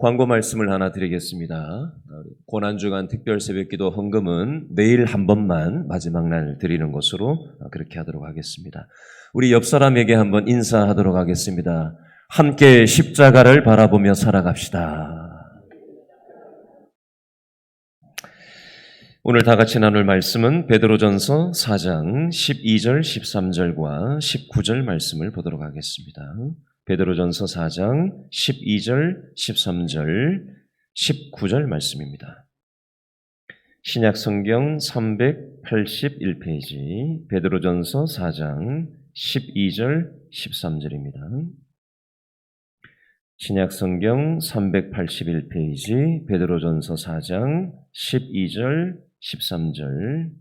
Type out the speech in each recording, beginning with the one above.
광고 말씀을 하나 드리겠습니다. 고난주간 특별 새벽기도 헌금은 내일 한 번만 마지막 날 드리는 것으로 그렇게 하도록 하겠습니다. 우리 옆 사람에게 한번 인사하도록 하겠습니다. 함께 십자가를 바라보며 살아갑시다. 오늘 다 같이 나눌 말씀은 베드로전서 4장 12절, 13절과 19절 말씀을 보도록 하겠습니다. 베드로전서 4장 12절, 13절, 19절 말씀입니다. 신약성경 381페이지 베드로전서 4장 12절, 13절입니다. 신약성경 381페이지 베드로전서 4장 12절, 13절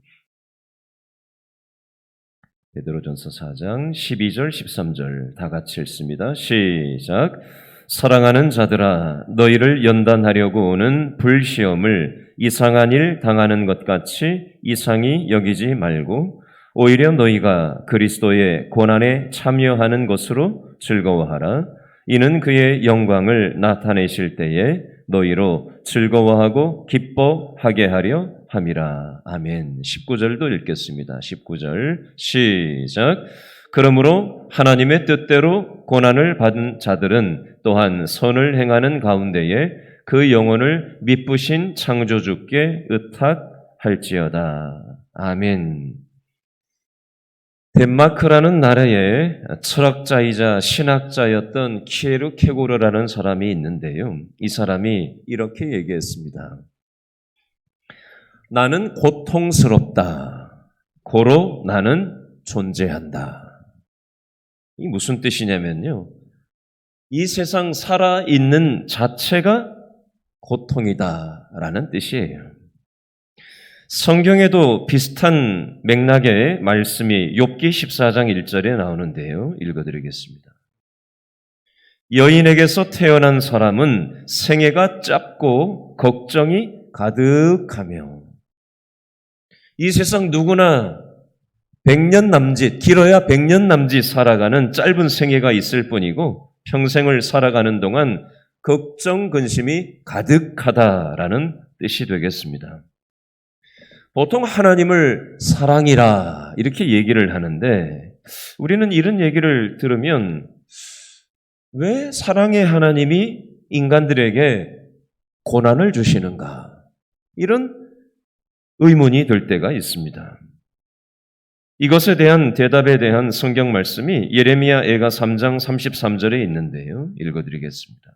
베드로전서 4장 12절 13절 다 같이 읽습니다. 시작. 사랑하는 자들아 너희를 연단하려고 오는 불시험을 이상한 일 당하는 것 같이 이상히 여기지 말고 오히려 너희가 그리스도의 고난에 참여하는 것으로 즐거워하라. 이는 그의 영광을 나타내실 때에 너희로 즐거워하고 기뻐하게 하려 함이라. 아멘. 19절도 읽겠습니다. 19절 시작. 그러므로 하나님의 뜻대로 고난을 받은 자들은 또한 선을 행하는 가운데에 그 영혼을 미쁘신 창조주께 의탁할지어다. 아멘. 덴마크라는 나라의 철학자이자 신학자였던 키에르케고르라는 사람이 있는데요. 이 사람이 이렇게 얘기했습니다. 나는 고통스럽다. 고로 나는 존재한다. 이 무슨 뜻이냐면요. 이 세상 살아있는 자체가 고통이다라는 뜻이에요. 성경에도 비슷한 맥락의 말씀이 욥기 14장 1절에 나오는데요. 읽어드리겠습니다. 여인에게서 태어난 사람은 생애가 짧고 걱정이 가득하며 이 세상 누구나 100년 남짓, 길어야 100년 남짓 살아가는 짧은 생애가 있을 뿐이고 평생을 살아가는 동안 걱정, 근심이 가득하다라는 뜻이 되겠습니다. 보통 하나님을 사랑이라 이렇게 얘기를 하는데 우리는 이런 얘기를 들으면 왜 사랑의 하나님이 인간들에게 고난을 주시는가? 이런 의문이 들 때가 있습니다. 이것에 대한 대답에 대한 성경 말씀이 예레미야 애가 3장 33절에 있는데요. 읽어드리겠습니다.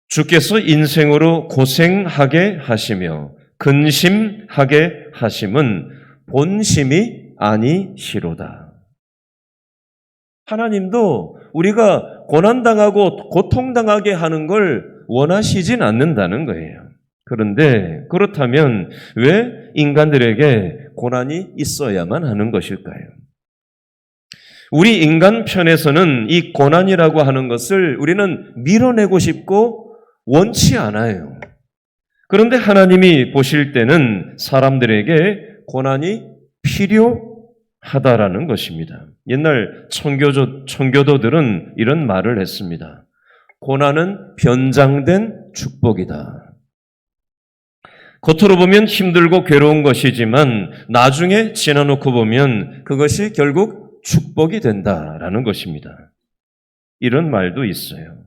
주께서 인생으로 고생하게 하시며 근심하게 하심은 본심이 아니시로다. 하나님도 우리가 고난당하고 고통당하게 하는 걸 원하시진 않는다는 거예요. 그런데 그렇다면 왜 인간들에게 고난이 있어야만 하는 것일까요? 우리 인간 편에서는 이 고난이라고 하는 것을 우리는 밀어내고 싶고 원치 않아요. 그런데 하나님이 보실 때는 사람들에게 고난이 필요하다라는 것입니다. 옛날 청교도들은 이런 말을 했습니다. 고난은 변장된 축복이다. 겉으로 보면 힘들고 괴로운 것이지만 나중에 지나놓고 보면 그것이 결국 축복이 된다라는 것입니다. 이런 말도 있어요.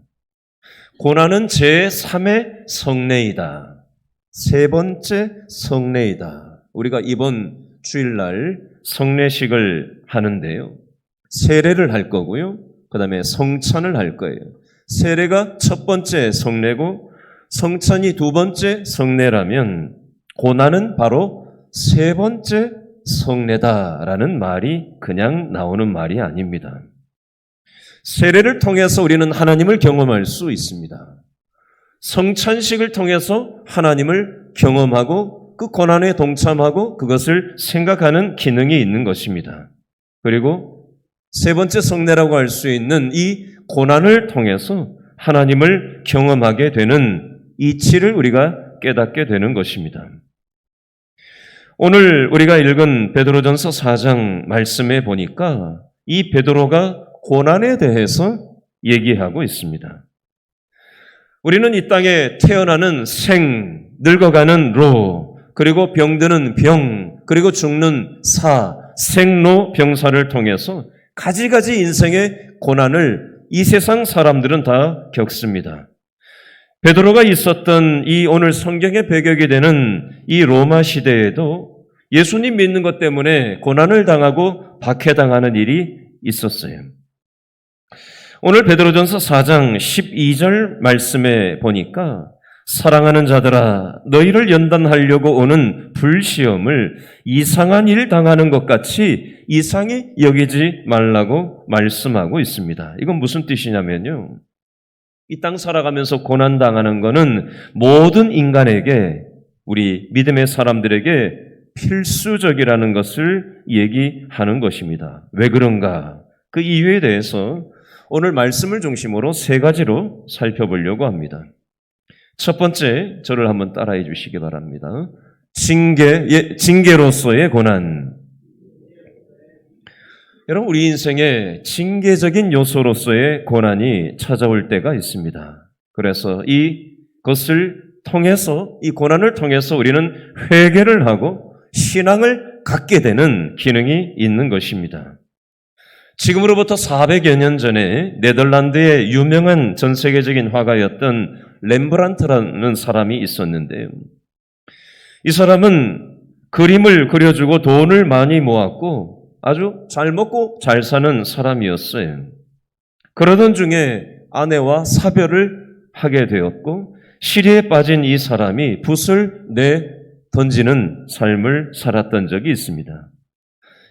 고난은 제3의 성례이다. 세 번째 성례이다. 우리가 이번 주일날 성례식을 하는데요. 세례를 할 거고요. 그 다음에 성찬을 할 거예요. 세례가 첫 번째 성례고 성찬이 두 번째 성례라면 고난은 바로 세 번째 성례다라는 말이 그냥 나오는 말이 아닙니다. 세례를 통해서 우리는 하나님을 경험할 수 있습니다. 성찬식을 통해서 하나님을 경험하고 그 고난에 동참하고 그것을 생각하는 기능이 있는 것입니다. 그리고 세 번째 성례라고 할 수 있는 이 고난을 통해서 하나님을 경험하게 되는 이치를 우리가 깨닫게 되는 것입니다. 오늘 우리가 읽은 베드로전서 4장 말씀에 보니까 이 베드로가 고난에 대해서 얘기하고 있습니다. 우리는 이 땅에 태어나는 생, 늙어가는 로, 그리고 병드는 병, 그리고 죽는 사, 생로병사를 통해서 가지가지 인생의 고난을 이 세상 사람들은 다 겪습니다. 베드로가 있었던 이 오늘 성경의 배경이 되는 이 로마 시대에도 예수님 믿는 것 때문에 고난을 당하고 박해당하는 일이 있었어요. 오늘 베드로전서 4장 12절 말씀에 보니까 사랑하는 자들아 너희를 연단하려고 오는 불시험을 이상한 일 당하는 것 같이 이상히 여기지 말라고 말씀하고 있습니다. 이건 무슨 뜻이냐면요. 이 땅 살아가면서 고난당하는 것은 모든 인간에게, 우리 믿음의 사람들에게 필수적이라는 것을 얘기하는 것입니다. 왜 그런가? 그 이유에 대해서 오늘 말씀을 중심으로 세 가지로 살펴보려고 합니다. 첫 번째, 저를 한번 따라해 주시기 바랍니다. 징계로서의 고난. 여러분, 우리 인생에 징계적인 요소로서의 고난이 찾아올 때가 있습니다. 그래서 이것을 통해서, 이 고난을 통해서 우리는 회개를 하고 신앙을 갖게 되는 기능이 있는 것입니다. 지금으로부터 400여 년 전에 네덜란드의 유명한 전 세계적인 화가였던 렘브란트라는 사람이 있었는데요. 이 사람은 그림을 그려주고 돈을 많이 모았고 아주 잘 먹고 잘 사는 사람이었어요. 그러던 중에 아내와 사별을 하게 되었고 시리에 빠진 이 사람이 붓을 던지는 삶을 살았던 적이 있습니다.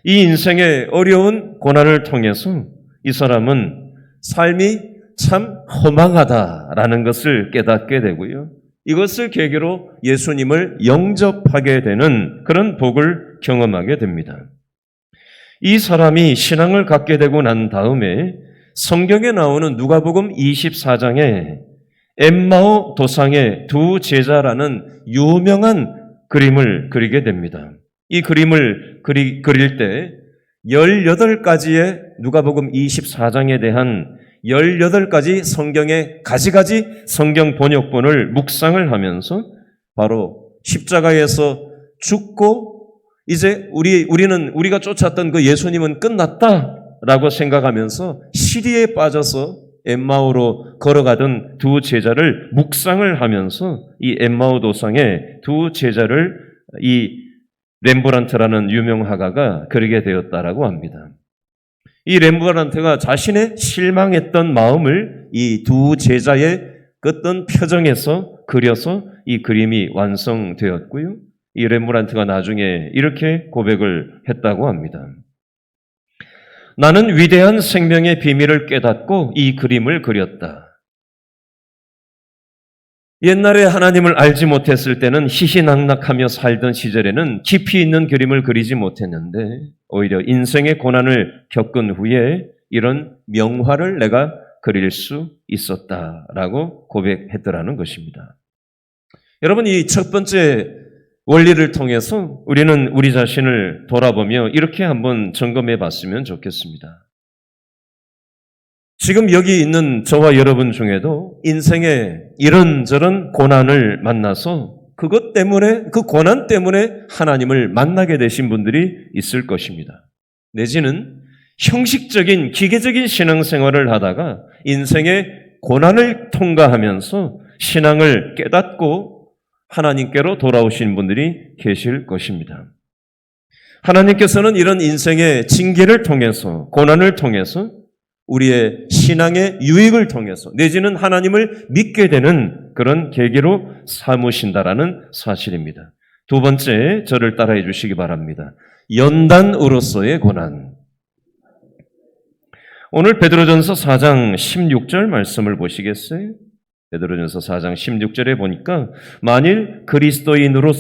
이 인생의 어려운 고난을 통해서 이 사람은 삶이 참 허망하다라는 것을 깨닫게 되고요. 이것을 계기로 예수님을 영접하게 되는 그런 복을 경험하게 됩니다. 이 사람이 신앙을 갖게 되고 난 다음에 성경에 나오는 누가복음 24장에 엠마오 도상의 두 제자라는 유명한 그림을 그리게 됩니다. 이 그림을 그릴 때 18가지의 누가복음 24장에 대한 18가지 성경의 가지가지 성경 번역본을 묵상을 하면서 바로 십자가에서 죽고 이제 우리가 쫓았던 그 예수님은 끝났다라고 생각하면서 시리에 빠져서 엠마오로 걸어가던 두 제자를 묵상을 하면서 이 엠마오 도상의 두 제자를 이 렘브란트라는 유명 화가가 그리게 되었다라고 합니다. 이 렘브란트가 자신의 실망했던 마음을 이 두 제자의 어떤 표정에서 그려서 이 그림이 완성되었고요. 이 렘브란트가 나중에 이렇게 고백을 했다고 합니다. 나는 위대한 생명의 비밀을 깨닫고 이 그림을 그렸다. 옛날에 하나님을 알지 못했을 때는 희희낙낙하며 살던 시절에는 깊이 있는 그림을 그리지 못했는데 오히려 인생의 고난을 겪은 후에 이런 명화를 내가 그릴 수 있었다라고 고백했더라는 것입니다. 여러분, 이 첫 번째 원리를 통해서 우리는 우리 자신을 돌아보며 이렇게 한번 점검해 봤으면 좋겠습니다. 지금 여기 있는 저와 여러분 중에도 인생에 이런저런 고난을 만나서 그것 때문에, 그 고난 때문에 하나님을 만나게 되신 분들이 있을 것입니다. 내지는 형식적인 기계적인 신앙생활을 하다가 인생의 고난을 통과하면서 신앙을 깨닫고 하나님께로 돌아오신 분들이 계실 것입니다. 하나님께서는 이런 인생의 징계를 통해서, 고난을 통해서 우리의 신앙의 유익을 통해서 내지는 하나님을 믿게 되는 그런 계기로 삼으신다라는 사실입니다. 두 번째, 저를 따라해 주시기 바랍니다. 연단으로서의 고난. 오늘 베드로전서 4장 16절 말씀을 보시겠어요? 베드로전서 4장 16절에 보니까 만일 그리스도인으로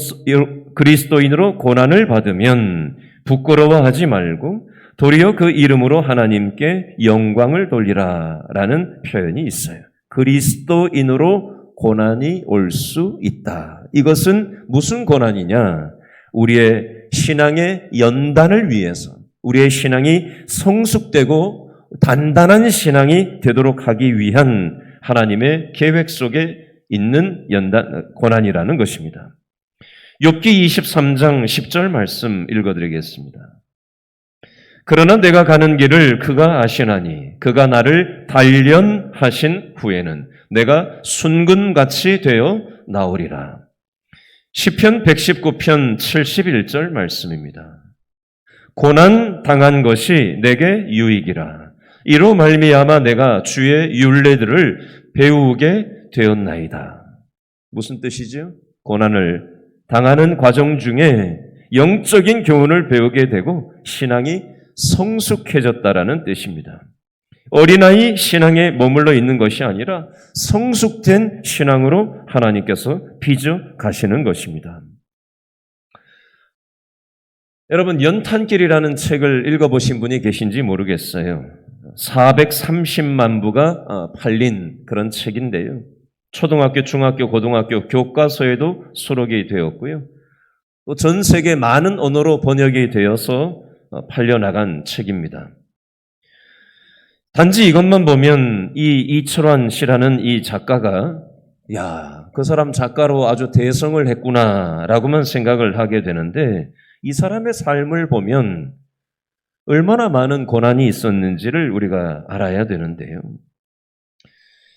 고난을 받으면 부끄러워하지 말고 도리어 그 이름으로 하나님께 영광을 돌리라 라는 표현이 있어요. 그리스도인으로 고난이 올 수 있다. 이것은 무슨 고난이냐? 우리의 신앙의 연단을 위해서, 우리의 신앙이 성숙되고 단단한 신앙이 되도록 하기 위한 하나님의 계획 속에 있는 고난이라는 것입니다. 욥기 23장 10절 말씀 읽어드리겠습니다. 그러나 내가 가는 길을 그가 아시나니 그가 나를 단련하신 후에는 내가 순금같이 되어 나오리라. 시편 119편 71절 말씀입니다. 고난 당한 것이 내게 유익이라. 이로 말미암아 내가 주의 율례들을 배우게 되었나이다. 무슨 뜻이죠? 고난을 당하는 과정 중에 영적인 교훈을 배우게 되고 신앙이 성숙해졌다라는 뜻입니다. 어린아이 신앙에 머물러 있는 것이 아니라 성숙된 신앙으로 하나님께서 빚어 가시는 것입니다. 여러분, 연탄길이라는 책을 읽어보신 분이 계신지 모르겠어요. 430만 부가 팔린 그런 책인데요. 초등학교, 중학교, 고등학교 교과서에도 수록이 되었고요. 또 전 세계 많은 언어로 번역이 되어서 팔려나간 책입니다. 단지 이것만 보면 이 이철환 씨라는 이 작가가 그 사람 작가로 아주 대성을 했구나라고만 생각을 하게 되는데 이 사람의 삶을 보면 얼마나 많은 고난이 있었는지를 우리가 알아야 되는데요.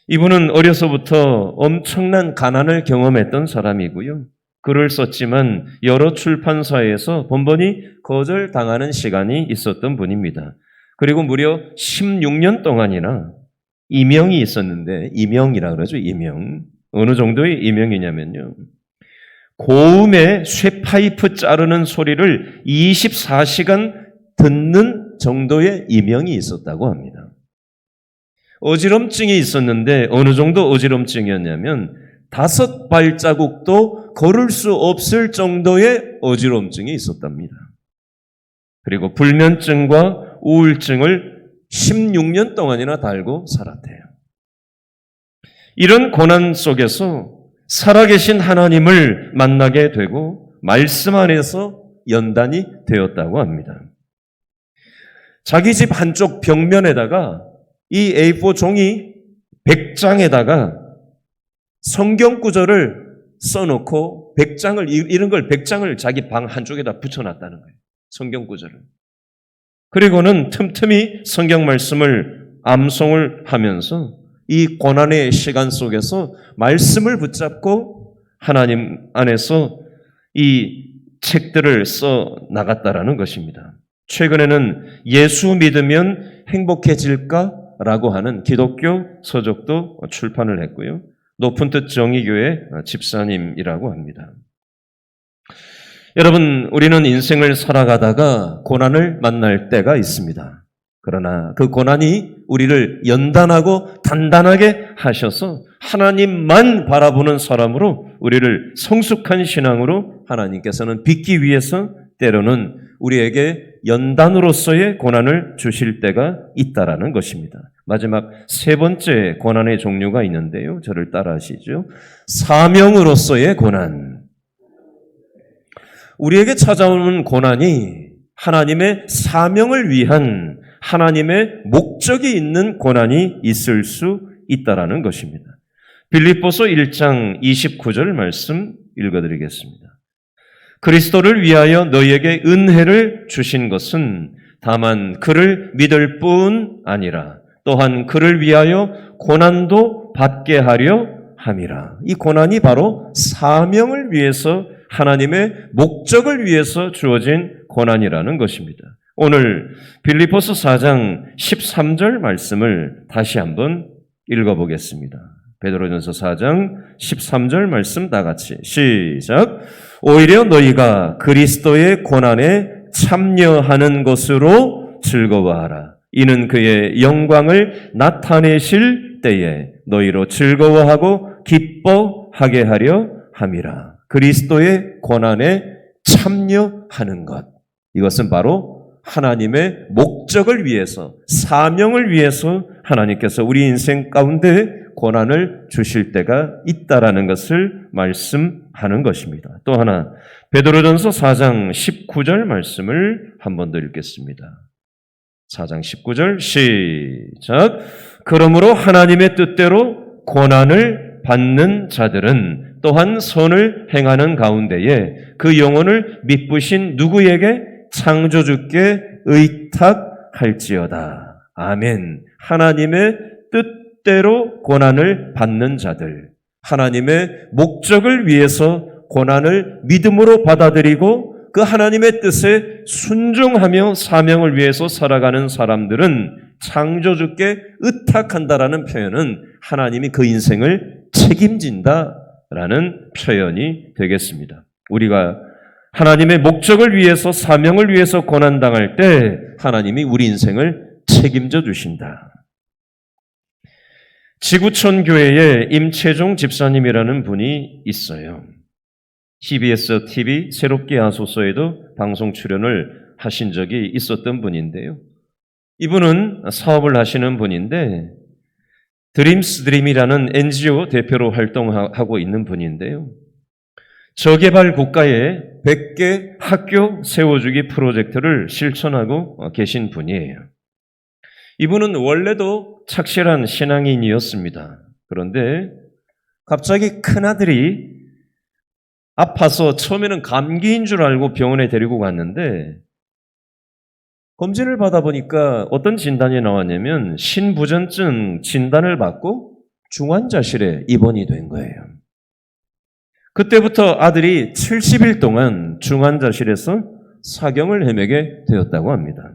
이분은 어려서부터 엄청난 가난을 경험했던 사람이고요. 글을 썼지만 여러 출판사에서 번번이 거절당하는 시간이 있었던 분입니다. 그리고 무려 16년 동안이나 이명이 있었는데, 이명이라 그러죠, 이명. 어느 정도의 이명이냐면요. 고음의 쇠파이프 자르는 소리를 24시간 듣는 정도의 이명이 있었다고 합니다. 어지럼증이 있었는데 어느 정도 어지럼증이었냐면 5발자국도 걸을 수 없을 정도의 어지럼증이 있었답니다. 그리고 불면증과 우울증을 16년 동안이나 달고 살았대요. 이런 고난 속에서 살아계신 하나님을 만나게 되고 말씀 안에서 연단이 되었다고 합니다. 자기 집 한쪽 벽면에다가 이 A4 종이 100장에다가 성경 구절을 써놓고 100장을, 이런 걸 100장을 자기 방 한쪽에다 붙여놨다는 거예요. 성경 구절을. 그리고는 틈틈이 성경 말씀을 암송을 하면서 이 고난의 시간 속에서 말씀을 붙잡고 하나님 안에서 이 책들을 써 나갔다라는 것입니다. 최근에는 예수 믿으면 행복해질까라고 하는 기독교 서적도 출판을 했고요. 높은 뜻 정의교회 집사님이라고 합니다. 여러분, 우리는 인생을 살아가다가 고난을 만날 때가 있습니다. 그러나 그 고난이 우리를 연단하고 단단하게 하셔서 하나님만 바라보는 사람으로 우리를 성숙한 신앙으로 하나님께서는 빚기 위해서 때로는 우리에게 연단으로서의 고난을 주실 때가 있다라는 것입니다. 마지막 세 번째 고난의 종류가 있는데요. 저를 따라하시죠. 사명으로서의 고난. 우리에게 찾아오는 고난이 하나님의 사명을 위한 하나님의 목적이 있는 고난이 있을 수 있다라는 것입니다. 빌립보서 1장 29절 말씀 읽어드리겠습니다. 그리스도를 위하여 너희에게 은혜를 주신 것은 다만 그를 믿을 뿐 아니라 또한 그를 위하여 고난도 받게 하려 함이라. 이 고난이 바로 사명을 위해서 하나님의 목적을 위해서 주어진 고난이라는 것입니다. 오늘 빌립보서 4장 13절 말씀을 다시 한번 읽어보겠습니다. 베드로전서 4장 13절 말씀 다 같이 시작. 오히려 너희가 그리스도의 고난에 참여하는 것으로 즐거워하라. 이는 그의 영광을 나타내실 때에 너희로 즐거워하고 기뻐하게 하려 함이라. 그리스도의 고난에 참여하는 것. 이것은 바로 하나님의 목적을 위해서, 사명을 위해서 하나님께서 우리 인생 가운데 고난을 주실 때가 있다라는 것을 말씀하는 것입니다. 또 하나, 베드로전서 4장 19절 말씀을 한 번 더 읽겠습니다. 4장 19절 시작. 그러므로 하나님의 뜻대로 고난을 받는 자들은 또한 선을 행하는 가운데에 그 영혼을 미쁘신 누구에게? 창조주께 의탁할지어다. 아멘. 하나님의 뜻대로 고난을 받는 자들, 하나님의 목적을 위해서 고난을 믿음으로 받아들이고 그 하나님의 뜻에 순종하며 사명을 위해서 살아가는 사람들은 창조주께 의탁한다라는 표현은 하나님이 그 인생을 책임진다라는 표현이 되겠습니다. 우리가 하나님의 목적을 위해서 사명을 위해서 고난당할 때 하나님이 우리 인생을 책임져 주신다. 지구촌 교회에 임채종 집사님이라는 분이 있어요. CBS TV 새롭게 하소서에도 방송 출연을 하신 적이 있었던 분인데요. 이분은 사업을 하시는 분인데 드림스 드림이라는 NGO 대표로 활동하고 있는 분인데요. 저개발 국가에 100개 학교 세워주기 프로젝트를 실천하고 계신 분이에요. 이분은 원래도 착실한 신앙인이었습니다. 그런데 갑자기 큰아들이 아파서 처음에는 감기인 줄 알고 병원에 데리고 갔는데 검진을 받아보니까 어떤 진단이 나왔냐면 신부전증 진단을 받고 중환자실에 입원이 된 거예요. 그때부터 아들이 70일 동안 중환자실에서 사경을 헤매게 되었다고 합니다.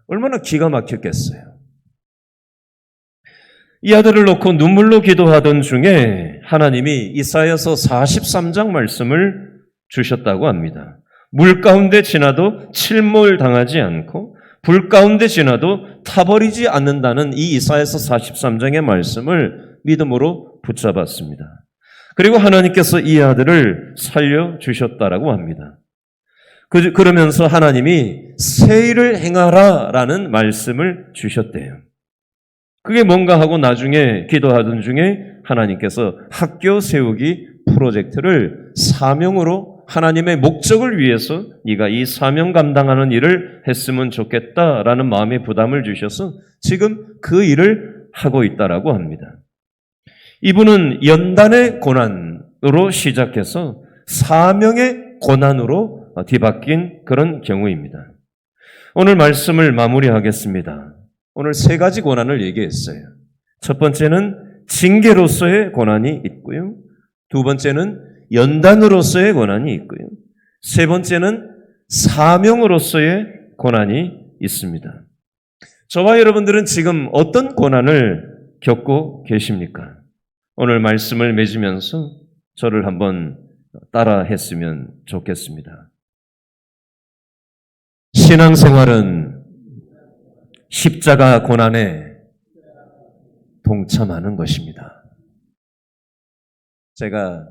얼마나 기가 막혔겠어요. 이 아들을 놓고 눈물로 기도하던 중에 하나님이 이사야서 43장 말씀을 주셨다고 합니다. 물 가운데 지나도 침몰 당하지 않고 불 가운데 지나도 타버리지 않는다는 이 이사야서 43장의 말씀을 믿음으로 붙잡았습니다. 그리고 하나님께서 이 아들을 살려주셨다라고 합니다. 그러면서 하나님이 새 일을 행하라 라는 말씀을 주셨대요. 그게 뭔가 하고 나중에 기도하던 중에 하나님께서 학교 세우기 프로젝트를 사명으로 하나님의 목적을 위해서 네가 이 사명 감당하는 일을 했으면 좋겠다라는 마음의 부담을 주셔서 지금 그 일을 하고 있다라고 합니다. 이분은 연단의 고난으로 시작해서 사명의 고난으로 뒤바뀐 그런 경우입니다. 오늘 말씀을 마무리하겠습니다. 오늘 세 가지 고난을 얘기했어요. 첫 번째는 징계로서의 고난이 있고요. 두 번째는 연단으로서의 고난이 있고요. 세 번째는 사명으로서의 고난이 있습니다. 저와 여러분들은 지금 어떤 고난을 겪고 계십니까? 오늘 말씀을 맺으면서 저를 한번 따라 했으면 좋겠습니다. 신앙생활은 십자가 고난에 동참하는 것입니다. 제가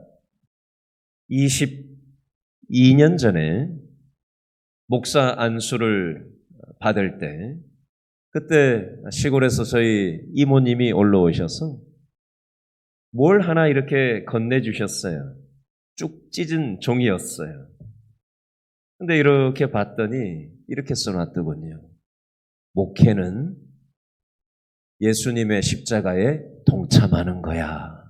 22년 전에 목사 안수를 받을 때 그때 시골에서 저희 이모님이 올라오셔서 뭘 하나 이렇게 건네주셨어요. 쭉 찢은 종이였어요. 근데 이렇게 봤더니 이렇게 써놨더군요. 목회는 예수님의 십자가에 동참하는 거야.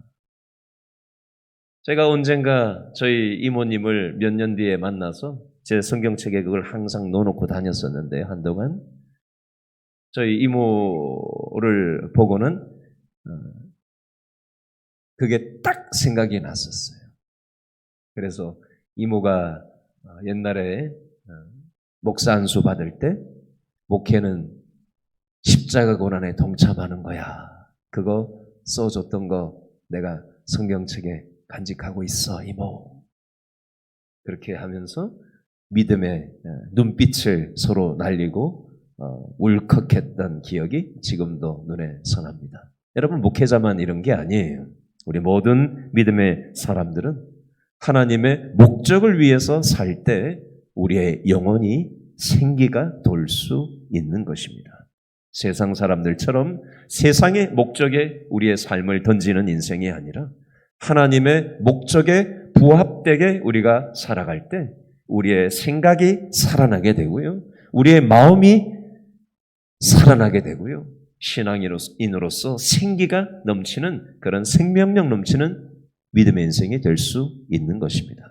제가 언젠가 저희 이모님을 몇 년 뒤에 만나서 제 성경책에 그걸 항상 넣어놓고 다녔었는데 한동안 저희 이모를 보고는 그게 딱 생각이 났었어요. 그래서 이모가 옛날에 목사 안수 받을 때 목회는 십자가 고난에 동참하는 거야. 그거 써줬던 거 내가 성경책에 간직하고 있어, 이모. 그렇게 하면서 믿음의 눈빛을 서로 날리고 울컥했던 기억이 지금도 눈에 선합니다. 여러분, 목회자만 이런 게 아니에요. 우리 모든 믿음의 사람들은 하나님의 목적을 위해서 살 때 우리의 영혼이 생기가 돌 수 있는 것입니다. 세상 사람들처럼 세상의 목적에 우리의 삶을 던지는 인생이 아니라 하나님의 목적에 부합되게 우리가 살아갈 때 우리의 생각이 살아나게 되고요. 우리의 마음이 살아나게 되고요. 신앙인으로서 생기가 넘치는 그런 생명력 넘치는 믿음의 인생이 될 수 있는 것입니다.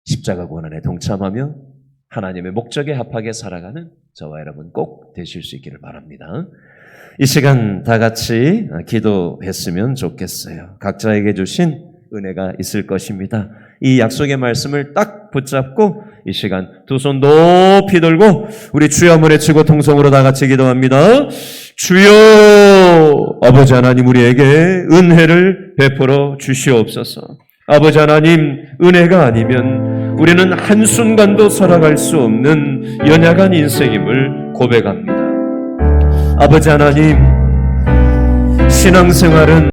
십자가 고난에 동참하며 하나님의 목적에 합하게 살아가는 저와 여러분 꼭 되실 수 있기를 바랍니다. 이 시간 다 같이 기도했으면 좋겠어요. 각자에게 주신 은혜가 있을 것입니다. 이 약속의 말씀을 딱 붙잡고 이 시간 두 손 높이 들고 우리 주여 한번 외치고 통성으로 다 같이 기도합니다. 주여 아버지 하나님 우리에게 은혜를 베풀어 주시옵소서. 아버지 하나님 은혜가 아니면 우리는 한순간도 살아갈 수 없는 연약한 인생임을 고백합니다. 아버지 하나님 신앙생활은